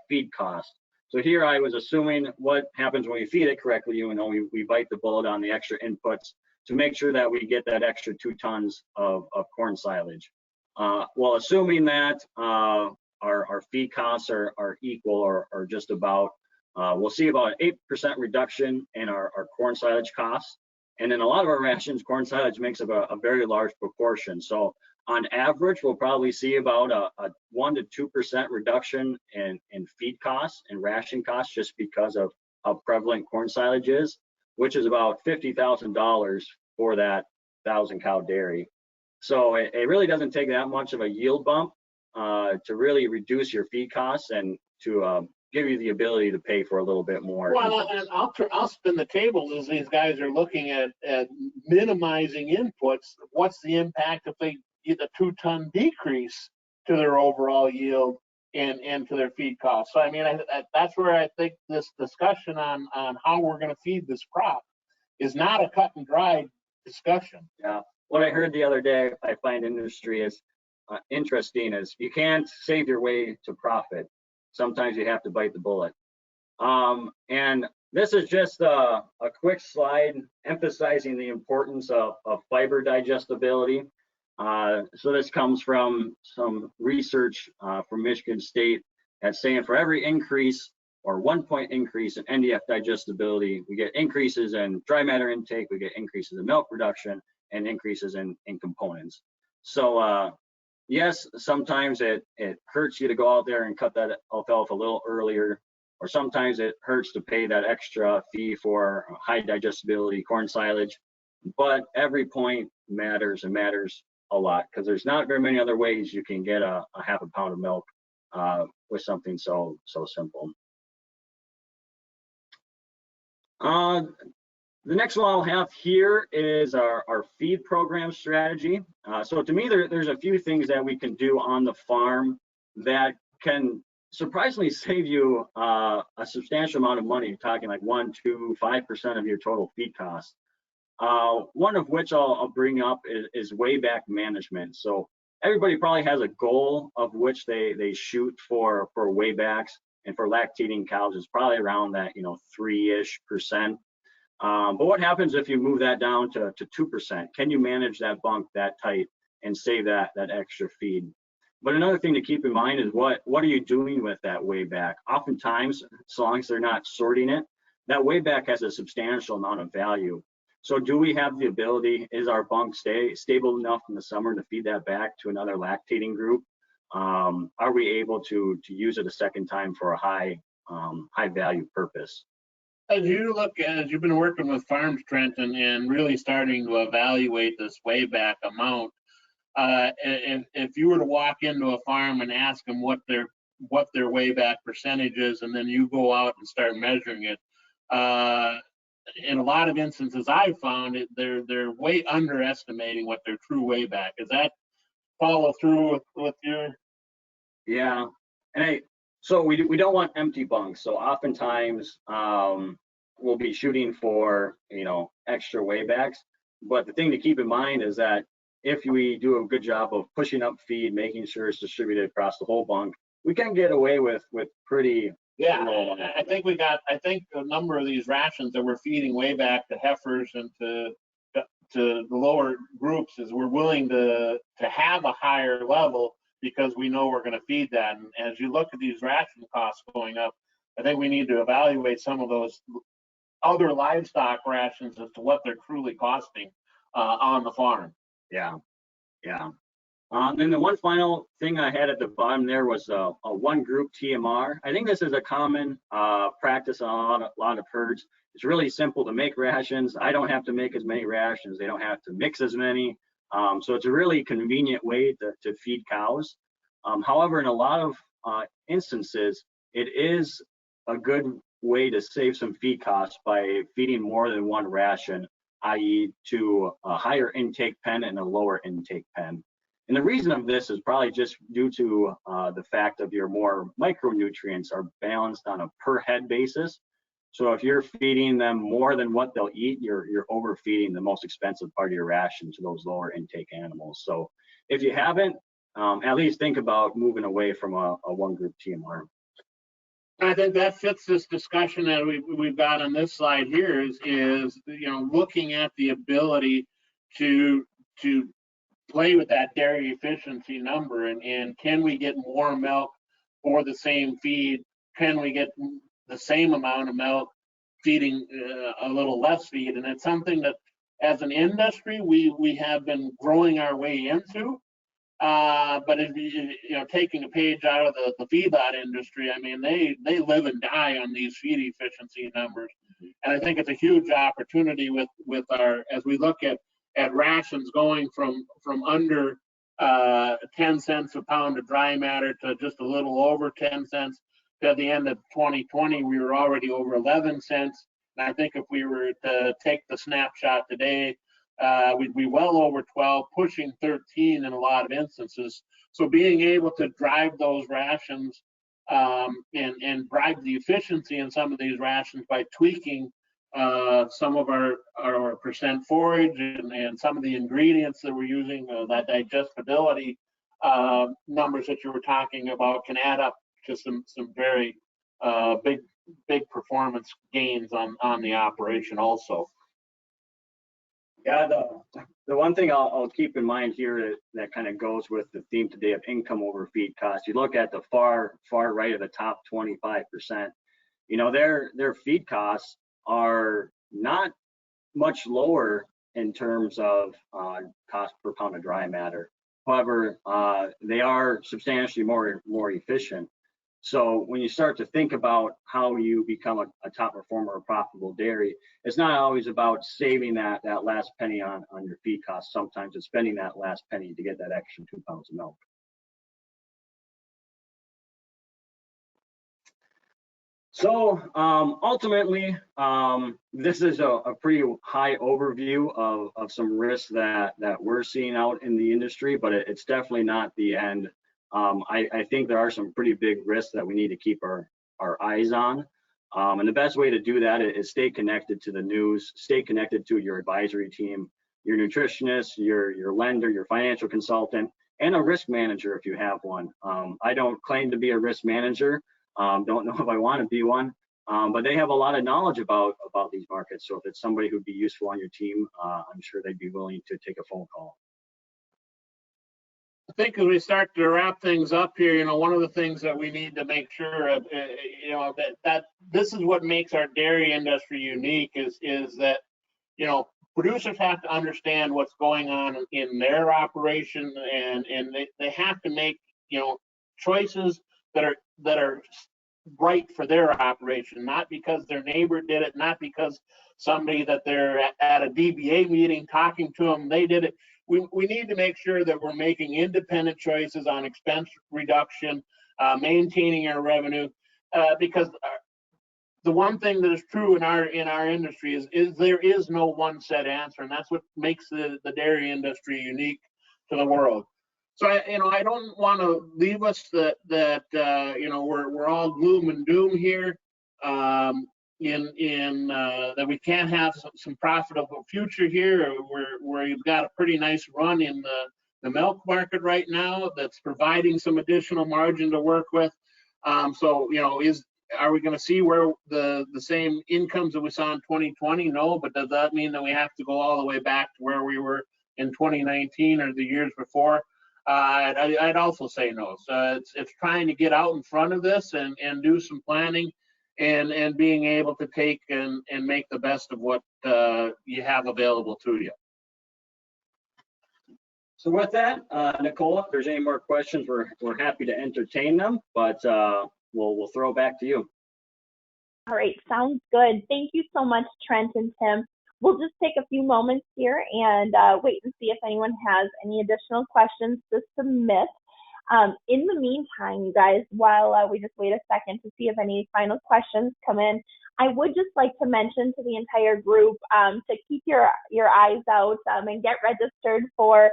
feed cost. So here I was assuming what happens when we feed it correctly. We bite the bullet on the extra inputs to make sure that we get that extra 2 tons of corn silage. Well, assuming that our feed costs are equal or just about, we'll see about an 8% reduction in our corn silage costs. And in a lot of our rations, corn silage makes up a very large proportion. So on average, we'll probably see about a 1 to 2% reduction in feed costs and ration costs, just because of how prevalent corn silage is, which is about $50,000 for that 1,000-cow dairy. So it really doesn't take that much of a yield bump to really reduce your feed costs and to give you the ability to pay for a little bit more. Well, and I'll spin the tables as these guys are looking at minimizing inputs. What's the impact if they get a 2-ton decrease to their overall yield? into their feed costs. So I mean, that's where I think this discussion on how we're going to feed this crop is not a cut and dry discussion. Yeah. What I heard the other day, I find industry is interesting, is you can't save your way to profit. Sometimes you have to bite the bullet. And this is just a quick slide emphasizing the importance of fiber digestibility. So this comes from some research from Michigan State that's saying for every increase or 1 point increase in NDF digestibility, we get increases in dry matter intake, we get increases in milk production, and increases in components. So yes, sometimes it hurts you to go out there and cut that alfalfa a little earlier, or sometimes it hurts to pay that extra fee for high digestibility corn silage, but every point matters, and matters a lot, because there's not very many other ways you can get a half a pound of milk with something so simple. The next one I'll have here is our feed program strategy. So to me, there's a few things that we can do on the farm that can surprisingly save you a substantial amount of money. You're talking like 1, 2, 5% of your total feed costs. One of which I'll bring up is weighback management. So everybody probably has a goal of which they shoot for weightbacks, and for lactating cows it's probably around that 3-ish%. But what happens if you move that down to 2%? Can you manage that bunk that tight and save that extra feed? But another thing to keep in mind is what are you doing with that weightback? Oftentimes, as long as they're not sorting it, that weightback has a substantial amount of value. So do we have the ability, is our bunk stable enough in the summer to feed that back to another lactating group? Are we able to use it a second time for a high value purpose? As you've been working with farms, Trent, and really starting to evaluate this weightback amount, if you were to walk into a farm and ask them what their weightback percentage is, and then you go out and start measuring it, in a lot of instances I've found they're way underestimating what their true weightback is. That follow through with your? Yeah, and so we don't want empty bunks. So oftentimes we'll be shooting for extra weightbacks. But the thing to keep in mind is that if we do a good job of pushing up feed, making sure it's distributed across the whole bunk, we can get away with pretty. Yeah, I think a number of these rations that we're feeding weightback to heifers and to the lower groups is we're willing to have a higher level because we know we're going to feed that. And as you look at these ration costs going up, I think we need to evaluate some of those other livestock rations as to what they're truly costing on the farm. Yeah. Then the one final thing I had at the bottom there was a one group TMR. I think this is a common practice on a lot of herds. It's really simple to make rations. I don't have to make as many rations. They don't have to mix as many. So it's a really convenient way to feed cows. However, in a lot of instances, it is a good way to save some feed costs by feeding more than one ration, i.e. to a higher intake pen and a lower intake pen. And the reason of this is probably just due to the fact of your more micronutrients are balanced on a per head basis. So if you're feeding them more than what they'll eat, you're overfeeding the most expensive part of your ration to those lower intake animals. So if you haven't, at least think about moving away from a one group TMR. I think that fits this discussion that we've got on this slide here is looking at the ability to play with that dairy efficiency number and can we get more milk for the same feed? Can we get the same amount of milk feeding a little less feed? And it's something that as an industry we have been growing our way into. But if taking a page out of the feedlot industry, I mean they live and die on these feed efficiency numbers, and I think it's a huge opportunity with our, as we look at rations going from under 10 cents a pound of dry matter to just a little over 10 cents. At the end of 2020, we were already over 11 cents. And I think if we were to take the snapshot today, we'd be well over 12, pushing 13 in a lot of instances So being able to drive those rations and drive the efficiency in some of these rations by tweaking some of our percent forage and some of the ingredients that we're using, that digestibility numbers that you were talking about can add up to some very big performance gains on the operation also. Yeah, the one thing I'll keep in mind here that kind of goes with the theme today of income over feed cost. You look at the far right of the top 25%. You know, their feed costs are not much lower in terms of cost per pound of dry matter. However, they are substantially more efficient. So when you start to think about how you become a top performer of profitable dairy, it's not always about saving that last penny on your feed cost. Sometimes it's spending that last penny to get that extra 2 pounds of milk. So ultimately, this is a pretty high overview of some risks that we're seeing out in the industry, but it's definitely not the end. I think there are some pretty big risks that we need to keep our eyes on. And the best way to do that is stay connected to the news, stay connected to your advisory team, your nutritionist, your lender, your financial consultant, and a risk manager if you have one. I don't claim to be a risk manager. Don't know if I want to be one, but they have a lot of knowledge about these markets. So if it's somebody who'd be useful on your team, I'm sure they'd be willing to take a phone call. I think as we start to wrap things up here, you know, one of the things that we need to make sure of, you know, that this is what makes our dairy industry unique is that, you know, producers have to understand what's going on in their operation, and they have to make, you know, choices that are right for their operation, not because their neighbor did it, not because somebody that they're at a DBA meeting talking to them, they did it. We need to make sure that we're making independent choices on expense reduction, maintaining our revenue, because the one thing that is true in our industry is there is no one set answer, and that's what makes the dairy industry unique to the world. So I don't want to leave us that you know, we're all gloom and doom here. That we can't have some profitable future here, where you've got a pretty nice run in the milk market right now that's providing some additional margin to work with. So, you know, are we going to see where the same incomes that we saw in 2020? No, but does that mean that we have to go all the way back to where we were in 2019 or the years before? I'd also say no. So it's trying to get out in front of this and do some planning and being able to take and make the best of what you have available to you. So with that, Nicole, if there's any more questions, we're happy to entertain them, but we'll throw it back to you. All right, sounds good. Thank you so much, Trent and Tim. We'll just take a few moments here and wait and see if anyone has any additional questions to submit. In the meantime, you guys, while we just wait a second to see if any final questions come in, I would just like to mention to the entire group to keep your eyes out and get registered for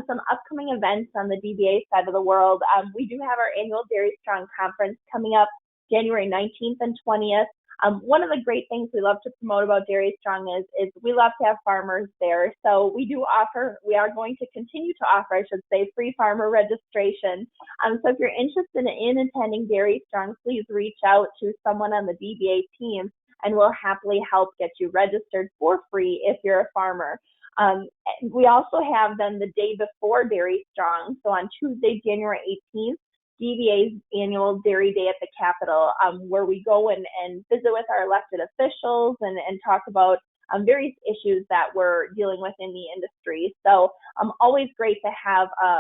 some upcoming events on the DBA side of the world. We do have our annual Dairy Strong Conference coming up January 19th and 20th. One of the great things we love to promote about Dairy Strong is we love to have farmers there. So we are going to continue to offer, I should say, free farmer registration. So if you're interested in attending Dairy Strong, please reach out to someone on the DBA team and we'll happily help get you registered for free if you're a farmer. We also have then the day before Dairy Strong, so on Tuesday, January 18th, DBA's annual Dairy Day at the Capitol, where we go and visit with our elected officials and talk about various issues that we're dealing with in the industry. So always great to have a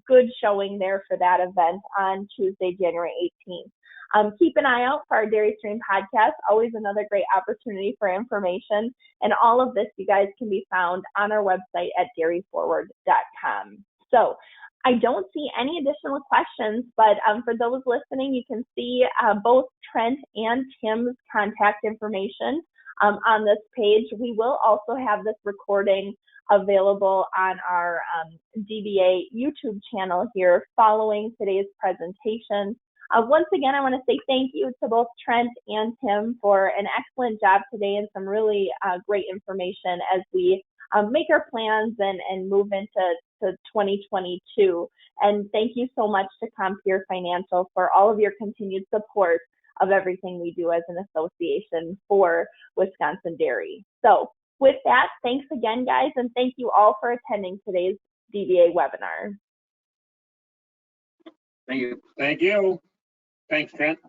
good showing there for that event on Tuesday, January 18th. Keep an eye out for our Dairy Stream podcast, always another great opportunity for information. And all of this, you guys, can be found on our website at dairyforward.com. So I don't see any additional questions, but for those listening, you can see both Trent and Tim's contact information on this page. We will also have this recording available on our DBA YouTube channel here following today's presentation. Once again, I want to say thank you to both Trent and Tim for an excellent job today and some really great information as we make our plans and move into 2022. And thank you so much to Compeer Financial for all of your continued support of everything we do as an association for Wisconsin Dairy. So with that, thanks again, guys, and thank you all for attending today's DBA webinar. Thank you. Thank you. Thanks, Trent.